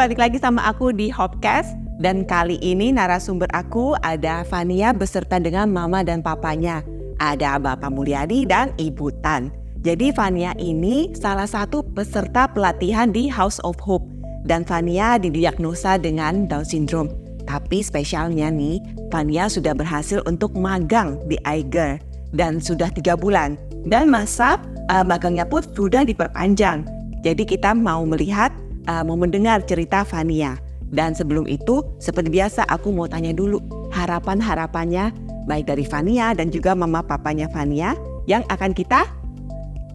balik lagi sama aku di Hopcast. Dan kali ini narasumber aku ada Fania beserta dengan mama dan papanya. Ada Bapak Mulyadi dan Ibu Tan. Jadi Fania ini salah satu peserta pelatihan di House of Hope. Dan Fania didiagnosa dengan Down Syndrome. Tapi spesialnya nih, Fania sudah berhasil untuk magang di Eiger. Dan sudah 3 bulan. Dan masa magangnya pun sudah diperpanjang. Jadi kita mau melihat, mau mendengar cerita Fania. Dan sebelum itu, seperti biasa aku mau tanya dulu harapan-harapannya baik dari Fania dan juga mama papanya Fania yang akan kita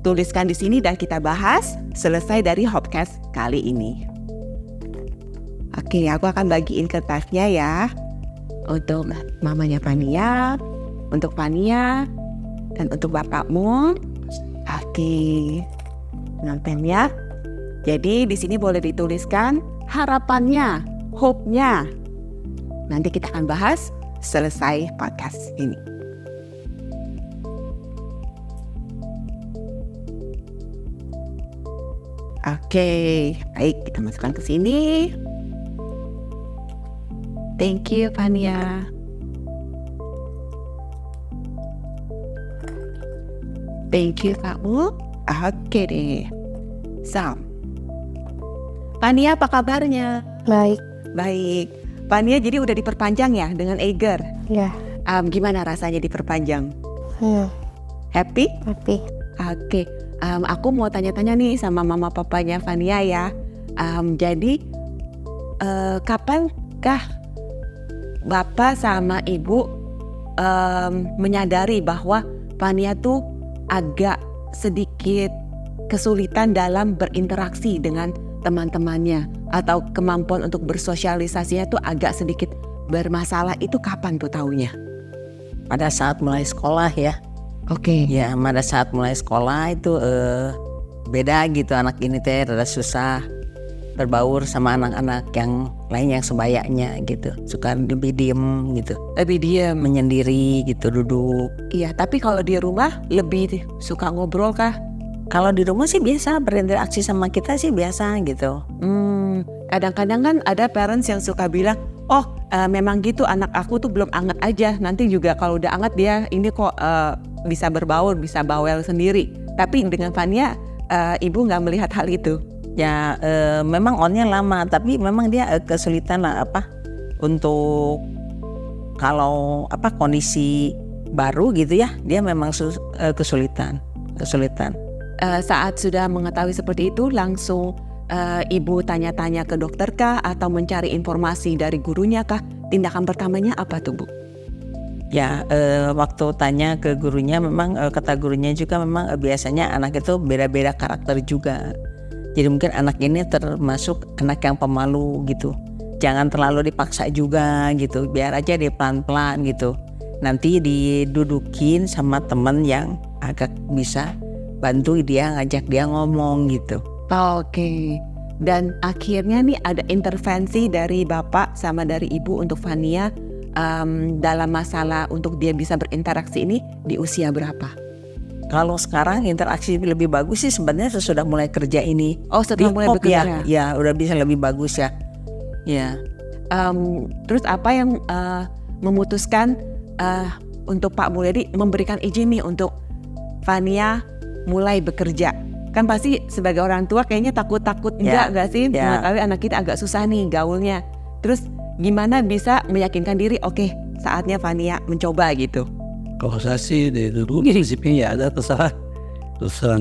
tuliskan di sini dan kita bahas selesai dari Hopcast kali ini. Oke, aku akan bagiin kertasnya ya. Untuk mamanya Fania, untuk Fania, dan untuk bapakmu. Oke. Dengan pennya. Jadi di sini boleh dituliskan harapannya, hope-nya. Nanti kita akan bahas selesai podcast ini. Oke, baik kita masukkan ke sini. Thank you, Fania. Thank you, kamu. Oke deh. So, Fania apa kabarnya? Baik. Baik. Fania jadi udah diperpanjang ya dengan Eiger? Ya. Gimana rasanya diperpanjang? Happy. Happy? Oke. Aku mau tanya-tanya nih sama mama papanya Fania ya. Jadi kapankah Bapak sama Ibu menyadari bahwa Fania tuh agak sedikit kesulitan dalam berinteraksi dengan teman-temannya atau kemampuan untuk bersosialisasinya tuh agak sedikit bermasalah, itu kapan tuh taunya? Pada saat mulai sekolah ya. Oke. Ya, pada saat mulai sekolah itu beda gitu, anak ini teh rada susah berbaur sama anak-anak yang lain yang sebayanya gitu. Suka lebih diem gitu. Lebih diem, menyendiri gitu, duduk. Iya, tapi kalau di rumah lebih suka ngobrol kah? Kalau di rumah sih biasa, berinteraksi sama kita sih biasa gitu. Kadang-kadang kan ada parents yang suka bilang, memang gitu anak aku tuh belum anget aja. Nanti juga kalau udah anget dia ini kok bisa berbaur, bisa bawel sendiri. Tapi dengan Fania, ibu nggak melihat hal itu. Ya memang onnya lama, tapi memang dia kesulitan lah untuk kalau kondisi baru gitu ya, dia memang kesulitan. Saat sudah mengetahui seperti itu, langsung ibu tanya-tanya ke dokter kah atau mencari informasi dari gurunya kah? Tindakan pertamanya apa tuh, Bu? Ya, waktu tanya ke gurunya memang kata gurunya juga memang biasanya anak itu beda-beda karakter juga. Jadi mungkin anak ini termasuk anak yang pemalu gitu. Jangan terlalu dipaksa juga gitu, biar aja dia pelan-pelan gitu. Nanti didudukin sama teman yang agak bisa bantu dia, ngajak dia ngomong gitu. Oke. Dan akhirnya nih ada intervensi dari Bapak sama dari Ibu untuk Fania dalam masalah untuk dia bisa berinteraksi ini di usia berapa? Kalau sekarang interaksi lebih bagus sih sebenarnya sesudah mulai kerja ini. Oh, setelah mulai bekerja? Ya, udah bisa lebih bagus ya. Ya. Terus apa yang memutuskan untuk Pak Mulyadi memberikan izin nih untuk Fania mulai bekerja? Kan pasti sebagai orang tua kayaknya takut-takut enggak sih mengetahui anak kita agak susah nih gaulnya. Terus gimana bisa meyakinkan diri, oke, saatnya Fania mencoba gitu? Kalau saya sih dari dulu prinsipnya ya ada terserah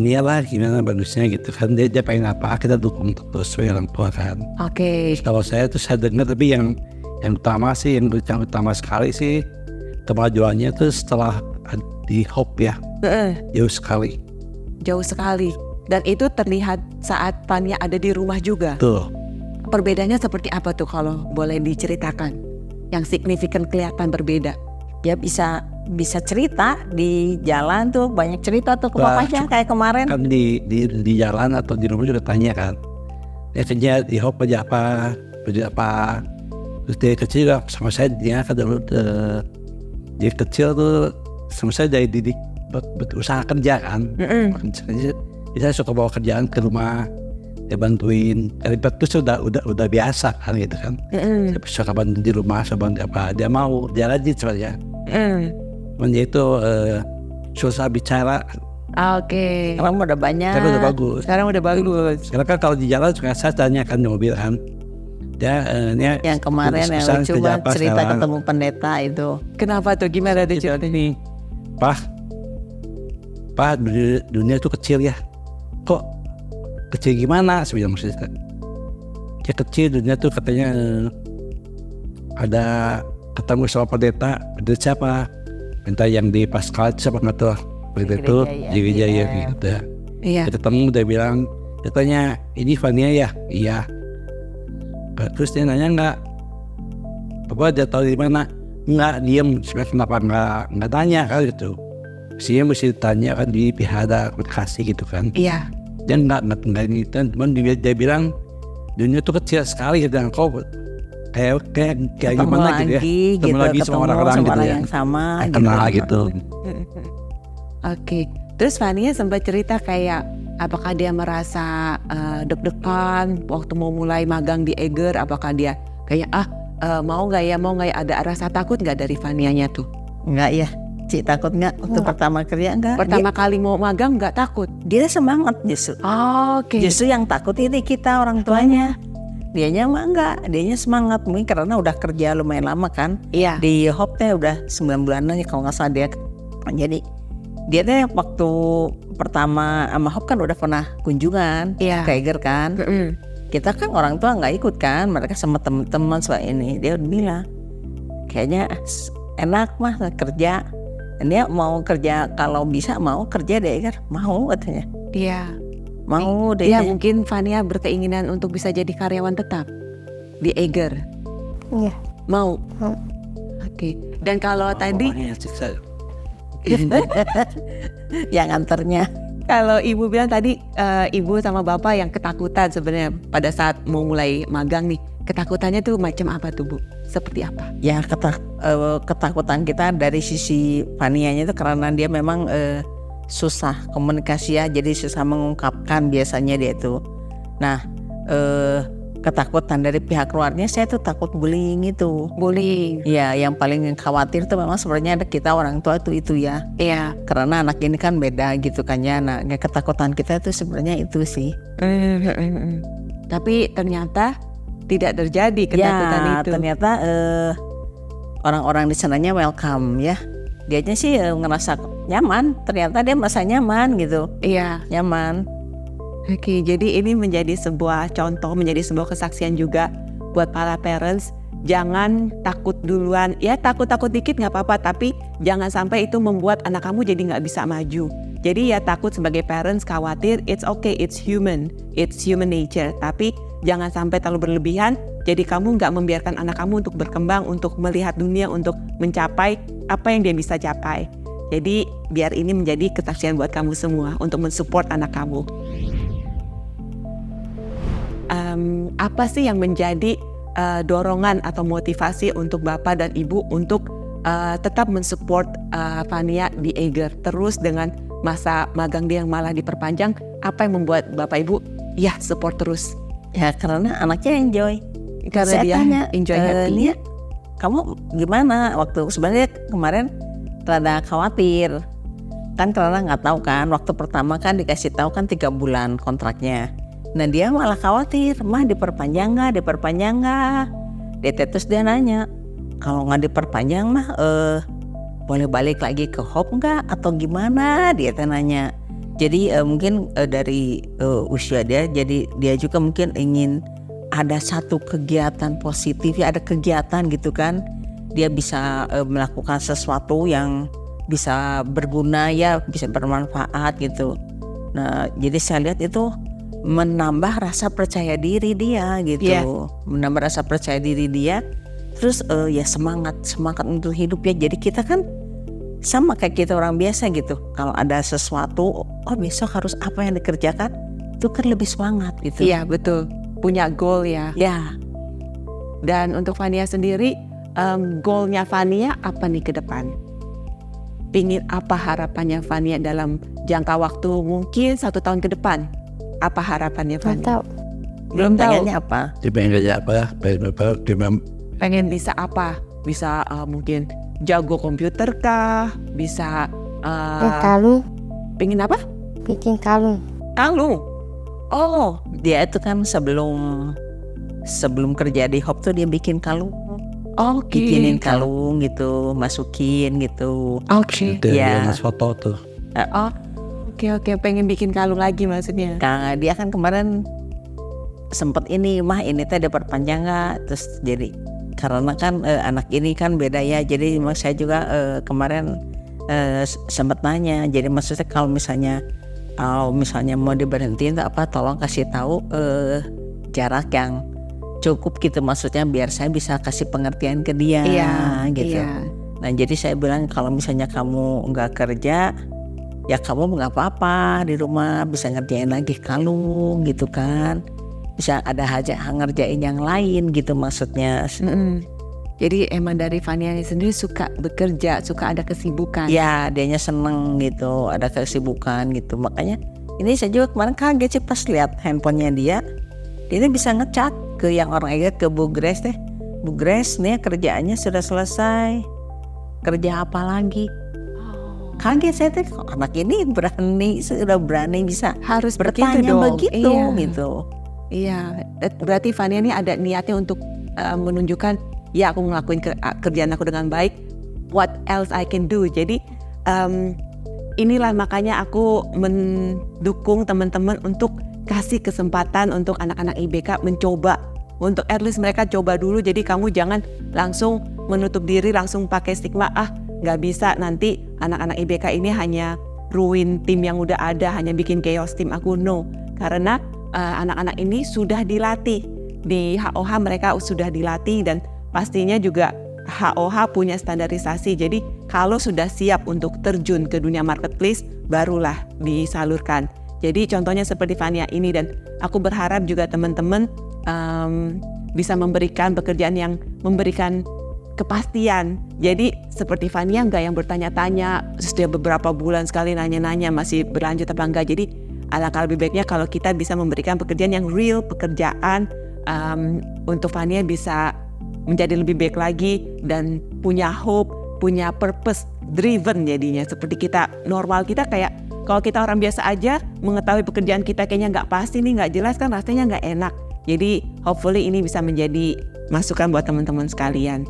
dia lah gimana bagusnya gitu kan, dia pengen apa kita dukung terus sebagai orang tua kan. Oke. Kalau saya tuh saya dengar, tapi yang utama sih, yang utama sekali sih kemajuannya tuh setelah di Hope ya. Jauh sekali. Dan itu terlihat saat Fania ada di rumah juga. Tuh. Perbedaannya seperti apa tuh kalau boleh diceritakan? Yang signifikan kelihatan berbeda. Ya bisa cerita di jalan tuh, banyak cerita tuh ke papanya kayak kemarin. Kan di jalan atau di rumah juga tanya kan. Dia kerja di Hope kerja apa. Terus dia kecil sama saya, dia kan dulu dia kecil tuh sama saya dari didik berusaha kerja kan. Saya suka bawa kerjaan ke rumah. dia bantuin ribet tuh udah biasa kan gitu kan. Suka bantu di rumah, suka bantu apa dia mau, dia rajin sebenarnya. Dia itu susah bicara. Oke. Sekarang udah banyak. Sekarang udah bagus. Sekarang kan kalau di jalan suka saya tanya kan di mobil kan. Dia yang kemarin yang lucu banget cerita sekarang. Ketemu pendeta itu. Kenapa tuh? Gimana tuh cerita ini? Pak, dunia itu kecil ya. Kok kecil gimana? Saya bilang maksudnya. Ya kecil, dunia tuh katanya ada ketemu sama pendeta siapa? Pendeta yang di Pascal siapa nggak tahu? Pendeta itu Jaya gitu ya. Iya. Ketemu dia bilang, dia tanya, ini Fania ya? Iya. Terus dia nanya enggak? Bapak dia tahu di mana? Enggak, diem. Kenapa enggak tanya kan gitu? Dia mesti tanya kan di pihada kasih gitu kan? Iya. Dia enggak gitu. Cuman dia bilang dunia itu kecil sekali dan kau kayak gimana gitu ya? Ketemu lagi sama orang-orang gitu ya? Yang sama. Kenal gitu. Oke. Terus Fania sempat cerita kayak apakah dia merasa deg-degan waktu mau mulai magang di Eiger? Apakah dia kayak mau nggak ya ada rasa takut nggak dari Fanianya tuh? Enggak ya, Cik takut nggak waktu pertama kerja enggak? Pertama kali mau magang nggak takut? Dia semangat justru. Oke. Justru yang takut ini kita orang tuanya. Dianya mah enggak, dianya semangat mungkin karena udah kerja lumayan lama kan. Iya. Di Hop teh udah 9 bulanan ya kalau nggak salah dia. Jadi dia teh waktu pertama sama Hop kan udah pernah kunjungan ke Eiger kan. Kita kan orang tua nggak ikut kan, mereka sama teman-teman soal ini. Dia udah bilang kayaknya enak mah kerja. Dan dia mau kerja kalau bisa mau kerja di Eiger, mau katanya. Iya. Mau deh. Ya mungkin Fania berkeinginan untuk bisa jadi karyawan tetap di Eiger. Iya. Mau. Oke. Dan kalau tadi yang antarnya. Kalau ibu bilang tadi ibu sama bapak yang ketakutan sebenarnya pada saat mau mulai magang nih. Ketakutannya tuh macam apa tuh Bu? Seperti apa? Ya ketakutan kita dari sisi Fanianya itu karena dia memang susah komunikasi ya, jadi susah mengungkapkan biasanya dia itu. Nah ketakutan dari pihak keluarnya saya tuh takut bullying itu. Bullying. Ya yang paling khawatir tuh memang sebenarnya ada kita orang tua itu ya. Iya. Karena anak ini kan beda gitu kan ya. Nah ketakutan kita tuh sebenarnya itu sih. Tapi ternyata tidak terjadi ketakutan ya, itu. Ternyata orang-orang di sananya welcome ya. Dianya sih ngerasa nyaman. Ternyata dia merasa nyaman gitu. Iya. Nyaman. Oke, jadi ini menjadi sebuah contoh, menjadi sebuah kesaksian juga buat para parents. Jangan takut duluan, ya takut-takut dikit nggak apa-apa, tapi jangan sampai itu membuat anak kamu jadi nggak bisa maju. Jadi ya takut sebagai parents, khawatir, it's okay, it's human nature. Tapi jangan sampai terlalu berlebihan, jadi kamu nggak membiarkan anak kamu untuk berkembang, untuk melihat dunia, untuk mencapai apa yang dia bisa capai. Jadi biar ini menjadi kesaksian buat kamu semua untuk mensupport anak kamu. Apa sih yang menjadi dorongan atau motivasi untuk Bapak dan Ibu untuk tetap mensupport Fania di Eiger terus dengan masa magang dia yang malah diperpanjang? Apa yang membuat Bapak Ibu ya support terus? Ya karena anaknya enjoy. Karena saya dia tanya, enjoy happy. Lia, kamu gimana waktu sebenarnya kemarin rada khawatir kan karena nggak tahu kan waktu pertama kan dikasih tahu kan 3 bulan kontraknya. Nah dia malah khawatir, mah diperpanjang nggak? Dia terus dia nanya, kalau nggak diperpanjang mah boleh balik lagi ke Hop nggak atau gimana? Dia nanya. Jadi mungkin dari usia dia, jadi dia juga mungkin ingin ada satu kegiatan positif ya, ada kegiatan gitu kan. Dia bisa melakukan sesuatu yang bisa berguna ya, bisa bermanfaat gitu. Nah jadi saya lihat itu menambah rasa percaya diri dia gitu, menambah rasa percaya diri dia, terus ya semangat untuk hidup ya. Jadi kita kan sama kayak kita orang biasa gitu, kalau ada sesuatu, oh besok harus apa yang dikerjakan, itu kan lebih semangat gitu. Iya betul, punya goal ya. Ya. Dan untuk Fania sendiri, goalnya Fania apa nih ke depan? Pingin apa harapannya Fania dalam jangka waktu mungkin 1 tahun ke depan? Apa harapannya Fania? Nggak tahu. Belum tahu. Pengennya apa? Dia pengen kerja apa? Pengen bisa apa? Bisa mungkin jago komputer kah? Bisa kalung, pengen apa? bikin kalung. Kalung. Oh, Dia itu kan sebelum kerja di Hop tuh dia bikin kalung, oke. bikinin kalung gitu, masukin gitu. Oke. Ya. Mas foto tuh. Oh, oke. Pengen bikin kalung lagi maksudnya. Karena dia kan kemarin sempet ini teh diperpanjang nggak, terus jadi karena kan anak ini kan beda ya, jadi saya juga kemarin sempet nanya, jadi maksudnya kalau misalnya mau diberhentiin tak apa, tolong kasih tahu jarak yang cukup gitu, maksudnya biar saya bisa kasih pengertian ke dia gitu. Iya. Nah jadi saya bilang kalau misalnya kamu nggak kerja ya kamu nggak apa-apa di rumah, bisa ngerjain lagi kalung gitu kan, bisa ada aja ngerjain yang lain gitu maksudnya. Jadi emang dari Fania sendiri suka bekerja, suka ada kesibukan. Ya dianya seneng gitu, ada kesibukan gitu, makanya ini saya juga kemarin kaget sih pas lihat handphonenya dia bisa ngechat ke yang orang Eger, ke Bu Grace teh. Bu Grace nih kerjaannya sudah selesai, kerja apa lagi? Kaget saya teh, kok anak ini sudah berani bisa Harus begitu bertanya dong. begitu Iya. gitu. Iya, berarti Fania ini ada niatnya untuk menunjukkan, ya aku ngelakuin kerjaan aku dengan baik. What else I can do? Jadi inilah makanya aku mendukung teman-teman untuk kasih kesempatan untuk anak-anak IBK mencoba, untuk at least mereka coba dulu. Jadi kamu jangan langsung menutup diri, langsung pakai stigma nggak bisa, nanti anak-anak IBK ini hanya ruin tim yang udah ada, hanya bikin chaos tim aku. No, karena anak-anak ini sudah dilatih di HOH, mereka sudah dilatih dan pastinya juga HOH punya standarisasi. Jadi kalau sudah siap untuk terjun ke dunia marketplace, barulah disalurkan. Jadi contohnya seperti Fania ini, dan aku berharap juga teman-teman bisa memberikan pekerjaan yang memberikan kepastian. Jadi seperti Fania nggak yang bertanya-tanya setiap beberapa bulan sekali nanya-nanya masih berlanjut apa enggak. Jadi alangkah lebih baiknya kalau kita bisa memberikan pekerjaan yang real, pekerjaan untuk Fania bisa menjadi lebih baik lagi dan punya hope, punya purpose driven jadinya. Seperti kita normal, kita kayak kalau kita orang biasa aja mengetahui pekerjaan kita kayaknya nggak pasti nih, nggak jelas kan, rasanya nggak enak. Jadi hopefully ini bisa menjadi masukan buat teman-teman sekalian.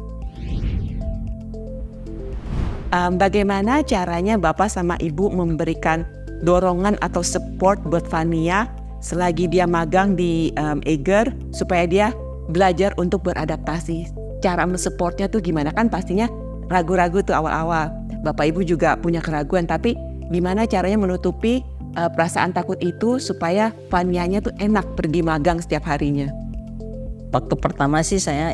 Bagaimana caranya Bapak sama Ibu memberikan dorongan atau support buat Fania selagi dia magang di Eger supaya dia belajar untuk beradaptasi? Cara mensupportnya tuh gimana? Kan pastinya ragu-ragu tuh awal-awal. Bapak Ibu juga punya keraguan, tapi gimana caranya menutupi perasaan takut itu supaya Fanianya tuh enak pergi magang setiap harinya? Waktu pertama sih saya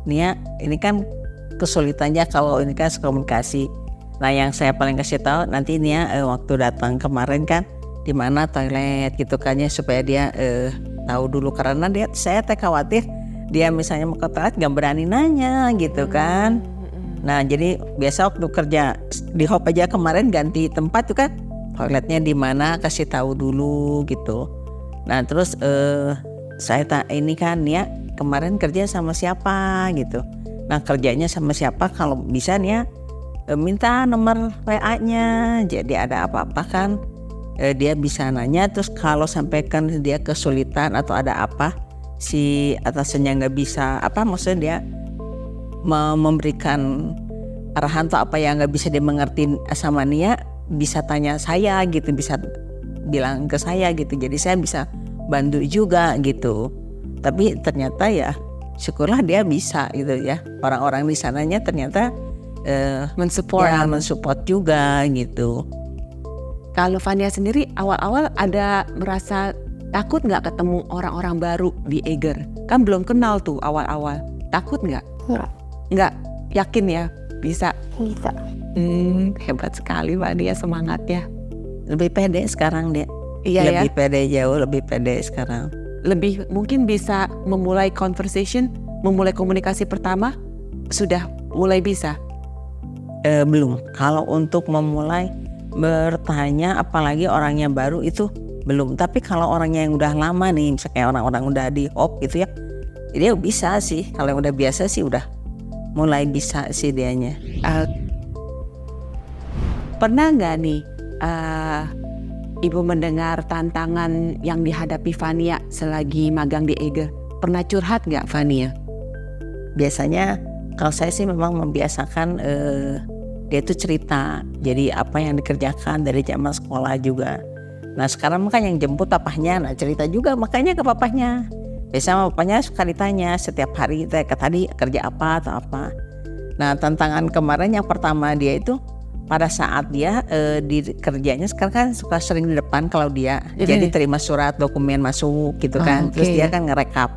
Nia, ini kan kesulitannya kalau ini kan komunikasi. Nah yang saya paling kasih tahu nanti Nia waktu datang kemarin kan di mana toilet gitu kan ya, supaya dia tahu dulu, karena saya khawatir dia misalnya mau ke toilet gak berani nanya gitu kan. Nah jadi biasa waktu kerja di Hop aja kemarin ganti tempat tuh kan, toiletnya di mana kasih tahu dulu gitu. Nah terus saya ini kan Nia kemarin kerja sama siapa gitu. Nah kerjanya sama siapa, kalau bisa Nia minta nomor WA-nya, jadi ada apa-apa kan dia bisa nanya. Terus kalau sampaikan dia kesulitan atau ada apa, si atasannya nggak bisa maksudnya dia memberikan arahan atau apa yang nggak bisa dimengerti sama Nia, bisa tanya saya gitu, bisa bilang ke saya gitu, jadi saya bisa bantu juga gitu. Tapi ternyata ya syukurlah dia bisa gitu ya, orang-orang di sananya ternyata mensupport juga gitu. Kalau Fania sendiri awal-awal ada merasa takut nggak ketemu orang-orang baru di Eger? Kan belum kenal tuh awal-awal. Takut nggak? Nggak, yakin ya bisa? Bisa. Hebat sekali Fania semangatnya. Lebih pede sekarang dia. Iya lebih ya. pede, jauh lebih pede sekarang. Lebih mungkin bisa memulai conversation, memulai komunikasi pertama, sudah mulai bisa? Belum. Kalau untuk memulai bertanya apalagi orangnya baru itu belum. Tapi kalau orangnya yang udah lama nih, misalnya kayak orang-orang udah di hop gitu ya, dia bisa sih. Kalau yang udah biasa sih udah mulai bisa sih dianya. Pernah nggak nih Ibu mendengar tantangan yang dihadapi Fania selagi magang di Eger? Pernah curhat nggak Fania? Biasanya kalau saya sih memang membiasakan dia itu cerita. Jadi apa yang dikerjakan dari zaman sekolah juga. Nah sekarang kan yang jemput papahnya, nah cerita juga makanya ke papahnya. Biasanya papahnya suka ditanya setiap hari, tadi kerja apa atau apa. Nah tantangan kemarin yang pertama dia itu pada saat dia di kerjanya sekarang kan suka sering di depan kalau dia jadi terima surat dokumen masuk gitu kan. Terus dia kan ngerekap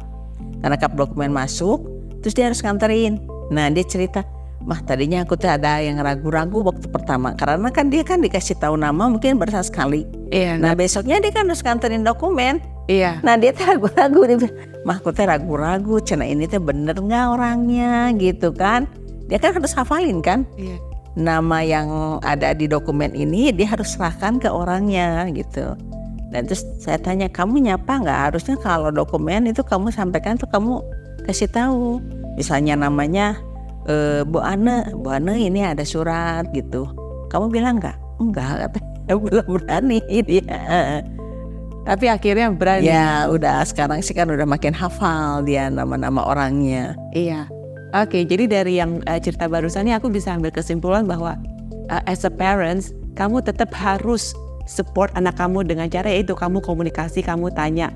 dokumen masuk, terus dia harus nganterin. Nah dia cerita, mah tadinya aku tuh ada yang ragu-ragu waktu pertama karena kan dia kan dikasih tahu nama mungkin baru sekali. Nah besoknya dia kan harus nganterin dokumen. Nah dia tuh ragu-ragu, dia bilang, mah aku tuh ragu-ragu, cina ini tuh bener nggak orangnya gitu kan. Dia kan harus hafalin kan. Nama yang ada di dokumen ini dia harus serahkan ke orangnya gitu. Dan terus saya tanya, kamu nyapa nggak? Harusnya kalau dokumen itu kamu sampaikan tuh kamu kasih tahu. Misalnya namanya Bu Ane ini ada surat gitu. Kamu bilang nggak? Enggak, katanya belum berani dia. Tapi akhirnya berani. Ya udah sekarang sih kan udah makin hafal dia nama-nama orangnya. Iya. Oke, jadi dari yang cerita barusan ini aku bisa ambil kesimpulan bahwa as a parents, kamu tetap harus support anak kamu dengan cara itu kamu komunikasi, kamu tanya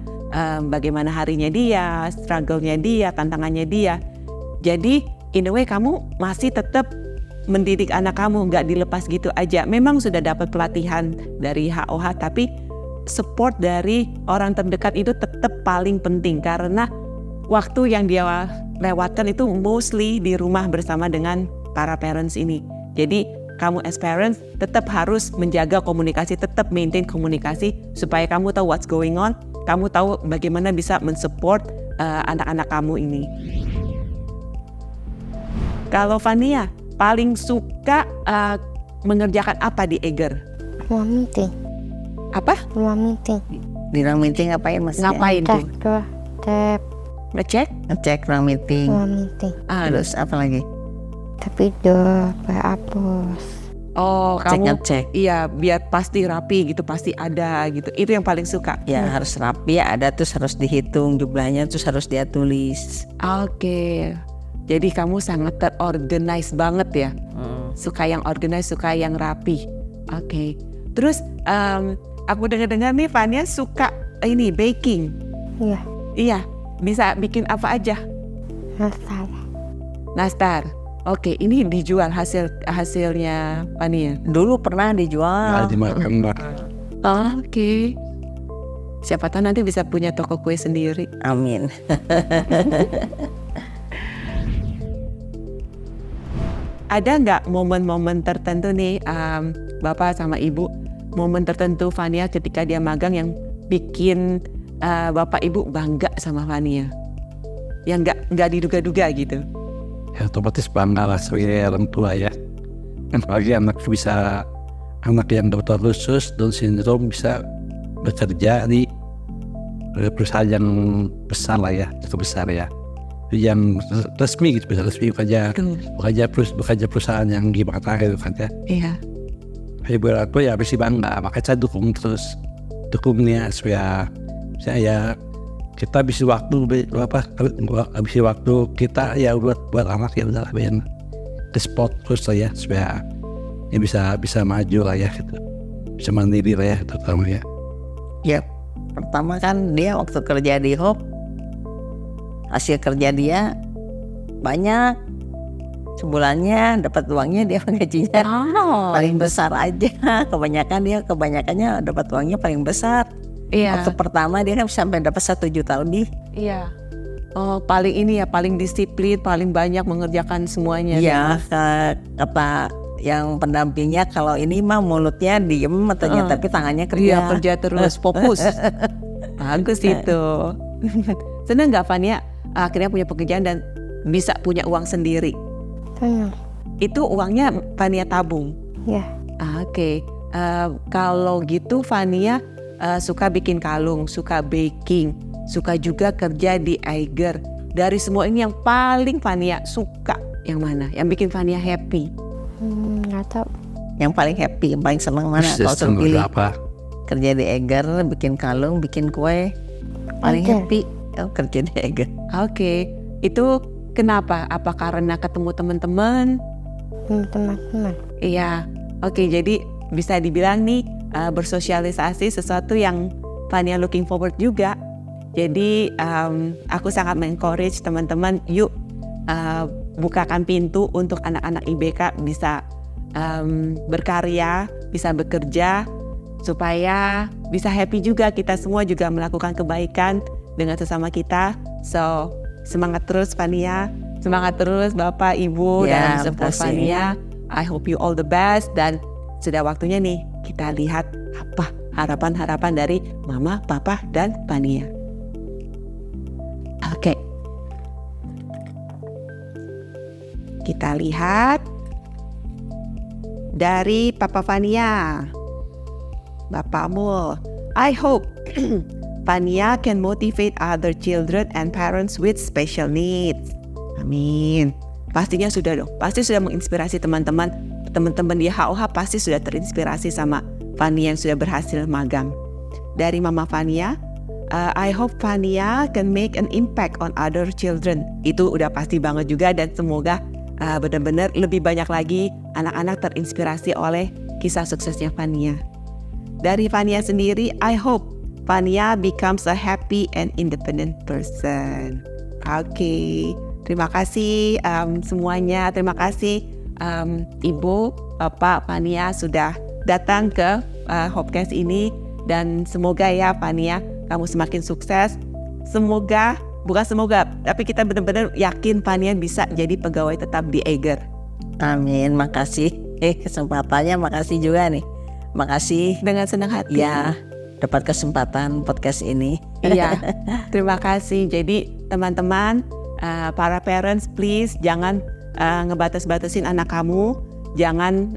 bagaimana harinya dia, struggle-nya dia, tantangannya dia. Jadi in a way kamu masih tetap mendidik anak kamu, nggak dilepas gitu aja. Memang sudah dapat pelatihan dari HOH, tapi support dari orang terdekat itu tetap paling penting karena waktu yang dia lewatkan itu mostly di rumah bersama dengan para parents ini. Jadi kamu as parents tetap harus menjaga komunikasi, tetap maintain komunikasi supaya kamu tahu what's going on, kamu tahu bagaimana bisa mensupport anak-anak kamu ini. Kalau Fania paling suka mengerjakan apa di Eger? Ruang meeting. Apa? Ruang meeting. Di ruang meeting ngapain mas? Ngapain tuh? Tab. Ngecek ruang meeting. Ruang meeting. Terus apa lagi? Video, hapus. Oh, kamu ngecek. Iya, biar pasti rapi gitu, pasti ada gitu. Itu yang paling suka. Ya harus rapi, ada terus harus dihitung jumlahnya, terus harus dia tulis. Oke. Jadi kamu sangat terorganize banget ya. Suka yang organize, suka yang rapi. Oke. Terus aku dengar-dengar nih Fania suka ini baking. Iya. Iya. Bisa bikin apa aja? Nastar. Oke, ini dijual hasilnya Fania. Dulu pernah dijual. Dimakan lah. Oke. Siapa tahu nanti bisa punya toko kue sendiri. Amin. Ada nggak momen-momen tertentu nih Bapak sama Ibu, momen tertentu Fania ketika dia magang yang bikin Bapak Ibu bangga sama Fania, yang nggak diduga-duga gitu? Ya otomatis bangga lah sebagai orang tua ya. Apalagi anak yang dokter khusus Down syndrome bisa bekerja di perusahaan yang besar lah ya, cukup besar ya. Yang resmi gitu, bisa resmi bekerja perusahaan yang gimana gitu kan ya. Iya. Ibu aku ya pasti bangga, makanya saya dukungnya supaya saya kita habis waktu kita ya buat anak ya udah biar ke sport terus lah ya supaya ya bisa maju lah ya gitu, bisa mandiri lah ya terutama ya. Ya pertama kan dia waktu kerja di Hop, hasil kerja dia banyak, sebulannya dapat uangnya dia gajinya paling besar aja. Kebanyakannya dapat uangnya paling besar. Iya. Waktu pertama dia kan sampai dapat 1 juta lebih. Iya. Oh, paling disiplin, paling banyak mengerjakan semuanya. Iya, kata yang pendampingnya kalau ini mah mulutnya diem matanya tapi tangannya kerja. Iya, kerja terus, fokus. Bagus itu. Senang nggak Fania akhirnya punya pekerjaan dan bisa punya uang sendiri? Senang. Itu uangnya Fania tabung? Ya. Oke. Kalau gitu Fania suka bikin kalung, suka baking, suka juga kerja di Eiger. Dari semua ini yang paling Fania suka yang mana? Yang bikin Fania happy? Nggak tahu. Yang paling happy, yang paling senang mana? Kalau suruh pilih apa? kerja di Eiger, bikin kalung, bikin kue, paling Eiger. happy kerja di Eiger. Oke, itu kenapa? Apa karena ketemu teman-teman? Teman-teman. Iya, oke. Jadi bisa dibilang nih bersosialisasi sesuatu yang Fania looking forward juga. Jadi aku sangat mengencourage teman-teman, yuk bukakan pintu untuk anak-anak IBK bisa berkarya, bisa bekerja, supaya bisa happy juga, kita semua juga melakukan kebaikan dengan sesama kita. So semangat terus Fania, semangat terus Bapak Ibu Ya, dan support makasih. Fania. I hope you all the best, dan sudah waktunya nih kita lihat apa harapan-harapan dari Mama, Papa, dan Fania. Oke. Kita lihat dari Papa Fania. Bapakmu, I hope Fania can motivate other children and parents with special needs. Amin. Pastinya sudah dong. Pasti sudah menginspirasi teman-teman di HOH, pasti sudah terinspirasi sama Fania yang sudah berhasil magang. Dari Mama Fania, I hope Fania can make an impact on other children. Itu udah pasti banget juga, dan semoga benar-benar lebih banyak lagi anak-anak terinspirasi oleh kisah suksesnya Fania. Dari Fania sendiri, I hope Fania becomes a happy and independent person. Oke, terima kasih semuanya. Terima kasih Ibu, Bapak, Fania sudah datang ke Hopcast ini, dan semoga ya Fania kamu semakin sukses. Semoga, bukan semoga, tapi kita benar-benar yakin Fania bisa jadi pegawai tetap di Eiger. Amin, makasih. Kesempatannya makasih juga nih. Makasih Dengan senang hati. ya dapat kesempatan podcast ini. Iya, terima kasih. Jadi teman-teman, para parents, please jangan ngebatas-batasin anak kamu. Jangan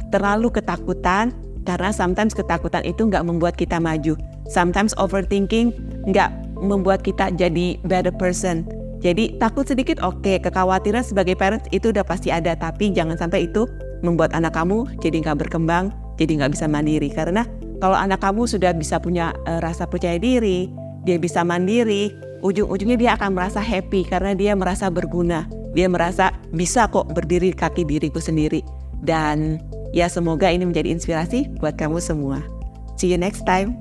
terlalu ketakutan, karena sometimes ketakutan itu nggak membuat kita maju. Sometimes overthinking nggak membuat kita jadi better person. Jadi takut sedikit oke, kekhawatiran sebagai parents itu udah pasti ada, tapi jangan sampai itu membuat anak kamu jadi nggak berkembang, jadi nggak bisa mandiri. Karena kalau anak kamu sudah bisa punya rasa percaya diri, dia bisa mandiri, ujung-ujungnya dia akan merasa happy karena dia merasa berguna. Dia merasa bisa kok berdiri kaki diriku sendiri. Dan ya semoga ini menjadi inspirasi buat kamu semua. See you next time.